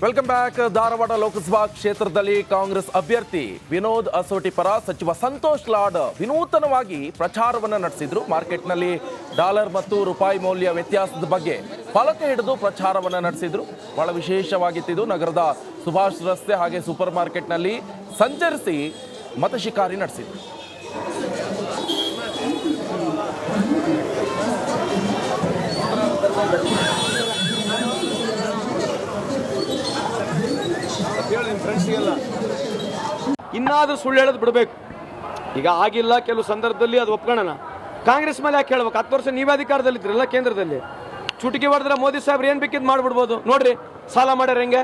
Welcome back. Dharwad Lok Sabha ಕ್ಷೇತ್ರದಲ್ಲಿ ಕಾಂಗ್ರೆಸ್ ಅಭ್ಯರ್ಥಿ ವಿನೋದ್ ಅಸೋಟಿ ಪರ ಸಚಿವ ಸಂತೋಷ್ ಲಾಡ್ ವಿನೂತನವಾಗಿ ಪ್ರಚಾರವನ್ನು ನಡೆಸಿದ್ರು. ಮಾರ್ಕೆಟ್ನಲ್ಲಿ ಡಾಲರ್ ಮತ್ತು ರೂಪಾಯಿ ಮೌಲ್ಯ ವ್ಯತ್ಯಾಸದ ಬಗ್ಗೆ ಫಲಕ ಹಿಡಿದು ಪ್ರಚಾರವನ್ನು ನಡೆಸಿದ್ರು. ಬಹಳ ವಿಶೇಷವಾಗಿತ್ತು. ನಗರದ ಸುಭಾಷ್ ರಸ್ತೆ ಹಾಗೆ ಸೂಪರ್ ಮಾರ್ಕೆಟ್ನಲ್ಲಿ ಸಂಚರಿಸಿ ಮತಶಿಕಾರಿ ನಡೆಸಿದ್ರು. ಇನ್ನಾದ್ರೂ ಸುಳ್ಳು ಹೇಳೋದು ಬಿಡಬೇಕು. ಈಗ ಆಗಿಲ್ಲ, ಕೆಲವು ಸಂದರ್ಭದಲ್ಲಿ ಅದು ಒಪ್ಕೊಳ್ಳೋಣ. ಕಾಂಗ್ರೆಸ್ ಮೇಲೆ ಯಾಕೆ ಹೇಳ್ಬೇಕು? 10 ವರ್ಷ ನೀವೇ ಅಧಿಕಾರದಲ್ಲಿದ್ರಲ್ಲ ಕೇಂದ್ರದಲ್ಲಿ. ಚುಟುಕಿ ಹೊಡೆದ್ರೆ ಮೋದಿ ಸಾಹೇಬ್ರು ಏನು ಬೇಕಿದ್ದು ಮಾಡ್ಬಿಡ್ಬೋದು. ನೋಡ್ರಿ, ಸಾಲ ಮಾಡ್ಯಾರ ಹೆಂಗೆ.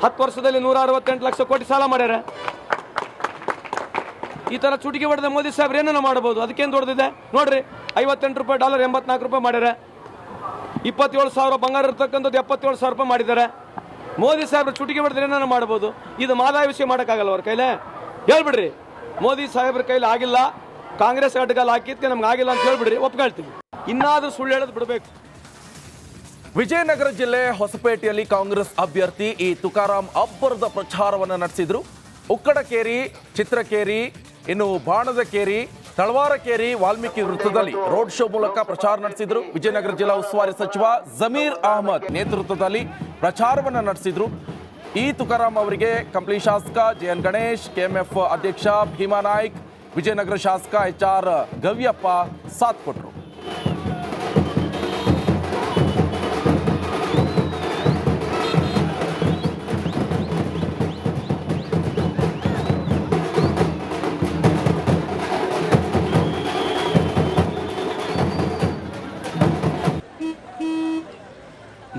10 ವರ್ಷದಲ್ಲಿ 168 ಲಕ್ಷ ಕೋಟಿ ಸಾಲ ಮಾಡ್ಯಾರ. ಈ ಥರ ಚುಟುಕಿ ಹೊಡೆದ ಮೋದಿ ಸಾಹೇಬ್ರು ಏನನ್ನ ಮಾಡ್ಬೋದು? ಅದಕ್ಕೇನು ದೊಡ್ಡದಿದೆ ನೋಡ್ರಿ. 58 ರೂಪಾಯಿ ಡಾಲರ್ 84 ರೂಪಾಯಿ ಮಾಡ್ಯಾರ. 27,000 ಬಂಗಾರ ಇರ್ತಕ್ಕಂಥದ್ದು 77,000 ರೂಪಾಯಿ ಮಾಡಿದ್ದಾರೆ. ಮೋದಿ ಸಾಹೇಬ್ರು ಚುಟುಕಿ ಹೊಡೆದ್ರೆ ಏನಾರ ಮಾಡ್ಬೋದು. ಇದು ಮಾದಾಯ ವಿಷಯ ಮಾಡೋಕ್ಕಾಗಲ್ಲ ಅವ್ರ ಕೈಲೇ. ಹೇಳ್ಬಿಡ್ರಿ, ಮೋದಿ ಸಾಹೇಬ್ರ ಕೈಲಿ ಆಗಿಲ್ಲ, ಕಾಂಗ್ರೆಸ್ ಅಡ್ಡಗಾಲ ಹಾಕಿದ್ಕೆ ನಮ್ಗೆ ಆಗಿಲ್ಲ ಅಂತ ಹೇಳ್ಬಿಡ್ರಿ, ಒಪ್ಕೊಳ್ತೀವಿ. ಇನ್ನಾದ್ರೂ ಸುಳ್ಳು ಹೇಳೋದು ಬಿಡಬೇಕು. ವಿಜಯನಗರ ಜಿಲ್ಲೆ ಹೊಸಪೇಟೆಯಲ್ಲಿ ಕಾಂಗ್ರೆಸ್ ಅಭ್ಯರ್ಥಿ ತುಕಾರಾಂ ಅಬ್ಬರದ ಪ್ರಚಾರವನ್ನು ನಡೆಸಿದ್ರು. ಉಕ್ಕಡಕೇರಿ, ಚಿತ್ರಕೇರಿ, ಇನ್ನು ಬಾಣದಕೇರಿ, ತಳವಾರಕೇರಿ, ವಾಲ್ಮೀಕಿ ವೃತ್ತದಲ್ಲಿ ರೋಡ್ ಶೋ ಮೂಲಕ ಪ್ರಚಾರ ನಡೆಸಿದ್ರು. ವಿಜಯನಗರ ಜಿಲ್ಲಾ ಉಸ್ತುವಾರಿ ಸಚಿವ ಜಮೀರ್ ಅಹಮದ್ ನೇತೃತ್ವದಲ್ಲಿ ಪ್ರಚಾರವನ್ನು ನಡೆಸಿದ್ರು. ತುಕಾರಾಂ ಅವರಿಗೆ ಕಂಪ್ಲಿ ಶಾಸಕ JN ಗಣೇಶ್, KMF ಅಧ್ಯಕ್ಷ ಭೀಮಾ ನಾಯ್ಕ್, ವಿಜಯನಗರ ಶಾಸಕ HR ಗವ್ಯಪ್ಪ ಸಾಥ್ ಕೊಟ್ಟರು.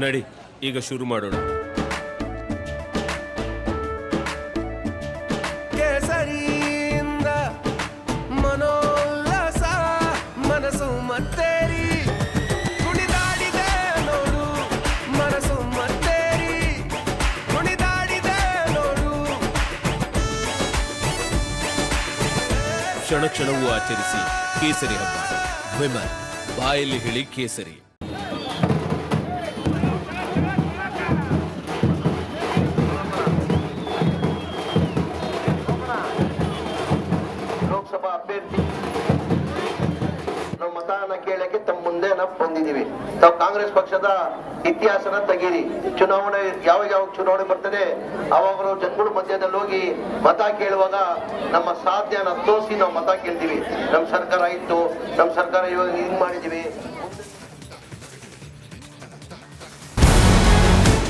ನಡಿ, ಈಗ ಶುರು ಮಾಡೋಣ. ಕೇಸರಿಯಿಂದ ಮನೋಲ್ಲಾಸ ಮನಸ್ಸು ಮತ್ತೇರಿ ಕುಣಿದಾಡಿದೆ ನೋಡು, ಮನಸ್ಸು ಮತ್ತೇರಿ ಕುಣಿದಾಡಿದೆ ನೋಡು. ಕ್ಷಣ ಕ್ಷಣವೂ ಆಚರಿಸಿ ಕೇಸರಿ ಹಬ್ಬ. ವಿಮಲ್ ಬಾಯಲ್ಲಿ ಹೇಳಿ ಕೇಸರಿ. ಲೋಕಸಭಾ ಅಭ್ಯರ್ಥಿ ನಾವು ಮತನ ಕೇಳಕ್ಕೆ ತಮ್ಮ ಮುಂದೆ ನಾವು ಬಂದಿದ್ದೀವಿ. ತಾವು ಕಾಂಗ್ರೆಸ್ ಪಕ್ಷದ ಇತಿಹಾಸನ ತೆಗೀರಿ. ಚುನಾವಣೆ ಯಾವಾಗ ಚುನಾವಣೆ ಬರ್ತದೆ ಅವಾಗ ಜನಗಳ ಮಧ್ಯದಲ್ಲಿ ಹೋಗಿ ಮತ ಕೇಳುವಾಗ ನಮ್ಮ ಸಾಧ್ಯನ ತೋರಿಸಿ ನಾವು ಮತ ಕೇಳ್ತೀವಿ. ನಮ್ಮ ಸರ್ಕಾರ ಇತ್ತು, ನಮ್ಮ ಸರ್ಕಾರ ಇವಾಗ ಹಿಂಗ್ ಮಾಡಿದೀವಿ.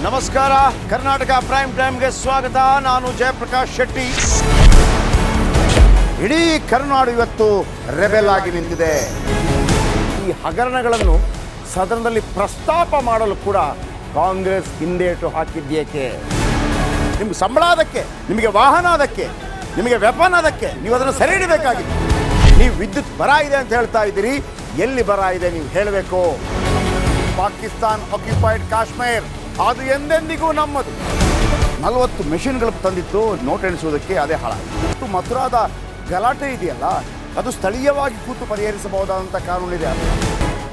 ನಮಸ್ಕಾರ, ಕರ್ನಾಟಕ ಪ್ರೈಮ್ ಟೈಮ್ಗೆ ಸ್ವಾಗತ. ನಾನು ಜಯಪ್ರಕಾಶ್ ಶೆಟ್ಟಿ. ಇಡೀ ಕರುನಾಡು ಇವತ್ತು ರೆಬೆಲ್ ಆಗಿ ನಿಂತಿದೆ. ಈ ಹಗರಣಗಳನ್ನು ಸದನದಲ್ಲಿ ಪ್ರಸ್ತಾಪ ಮಾಡಲು ಕೂಡ ಕಾಂಗ್ರೆಸ್ ಹಿಂದೇಟು ಹಾಕಿದ್ದೇಕೆ? ನಿಮ್ಗೆ ಸಂಬಳ ಅದಕ್ಕೆ, ನಿಮಗೆ ವಾಹನ ಅದಕ್ಕೆ, ನಿಮಗೆ ವೆಪನ್ ಅದಕ್ಕೆ, ನೀವು ಅದನ್ನು ಸೆರೆ ಹಿಡಬೇಕಾಗಿತ್ತು. ನೀವು ವಿದ್ಯುತ್ ಬರ ಇದೆ ಅಂತ ಹೇಳ್ತಾ ಇದ್ದೀರಿ. ಎಲ್ಲಿ ಬರ ಇದೆ ನೀವು ಹೇಳಬೇಕು. ಪಾಕಿಸ್ತಾನ್ ಆಕ್ಯುಪೈಡ್ ಕಾಶ್ಮೀರ್ ಅದು ಎಂದೆಂದಿಗೂ ನಮ್ಮದು. 40 ಮೆಷಿನ್ಗಳು ತಂದಿತ್ತು ನೋಟ್ ಎಣಿಸುವುದಕ್ಕೆ, ಅದೇ ಹಾಳಾಯಿತು. ಮಥುರಾದ ಗಲಾಟೆ ಇದೆಯಲ್ಲ, ಅದು ಸ್ಥಳೀಯವಾಗಿ ಕೂತು ಪರಿಹರಿಸಬಹುದಾದಂಥ ಕಾನೂನಿದೆ.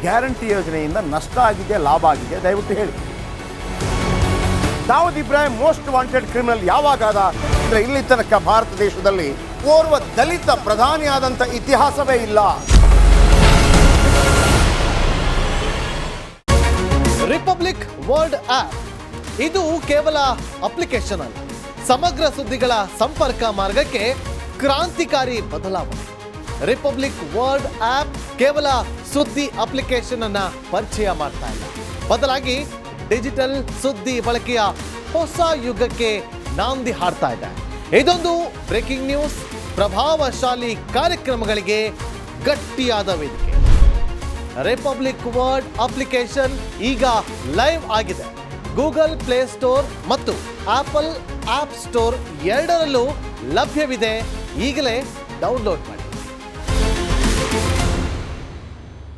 ಗ್ಯಾರಂಟಿ ಯೋಜನೆಯಿಂದ ನಷ್ಟ ಆಗಿದೆ, ಲಾಭ ಆಗಿದೆ, ದಯವಿಟ್ಟು ಹೇಳಿ. Dawood Ibrahim most wanted criminal ಯಾವಾಗಾದ ಅಂದರೆ ಇಲ್ಲಿ ತನಕ ಭಾರತ ದೇಶದಲ್ಲಿ ಓರ್ವ ದಲಿತ ಪ್ರಧಾನಿಯಾದಂಥ ಇತಿಹಾಸವೇ ಇಲ್ಲ. ರಿಪಬ್ಲಿಕ್ ವರ್ಲ್ಡ್ ಆಪ್ ಇದು ಕೇವಲ ಅಪ್ಲಿಕೇಶನ್ ಅಲ್ಲ, ಸಮಗ್ರ ಸುದ್ದಿಗಳ ಸಂಪರ್ಕ ಮಾರ್ಗಕ್ಕೆ ಕ್ರಾಂತಿಕಾರಿ ಬದಲಾವಣೆ. ರಿಪಬ್ಲಿಕ್ ವರ್ಲ್ಡ್ ಆಪ್ ಕೇವಲ ಸುದ್ದಿ ಅಪ್ಲಿಕೇಶನ್ ಅನ್ನ ಪರಿಚಯ ಮಾಡ್ತಾ ಇಲ್ಲ, ಬದಲಾಗಿ ಡಿಜಿಟಲ್ ಸುದ್ದಿ ಬಳಕೆಯ ಹೊಸ ಯುಗಕ್ಕೆ ನಾಂದಿ ಹಾಡ್ತಾ ಇದೆ. ಇದೊಂದು ಬ್ರೇಕಿಂಗ್ ನ್ಯೂಸ್, ಪ್ರಭಾವಶಾಲಿ ಕಾರ್ಯಕ್ರಮಗಳಿಗೆ ಗಟ್ಟಿಯಾದ ವೇದಿಕೆ. ರಿಪಬ್ಲಿಕ್ ವರ್ಲ್ಡ್ ಅಪ್ಲಿಕೇಶನ್ ಈಗ ಲೈವ್ ಆಗಿದೆ. ಗೂಗಲ್ ಪ್ಲೇ ಸ್ಟೋರ್ ಮತ್ತು ಆಪಲ್ ಆಪ್ ಸ್ಟೋರ್ ಎರಡರಲ್ಲೂ ಲಭ್ಯವಿದೆ. ಈಗಲೇ ಡೌನ್ಲೋಡ್ ಮಾಡಿ.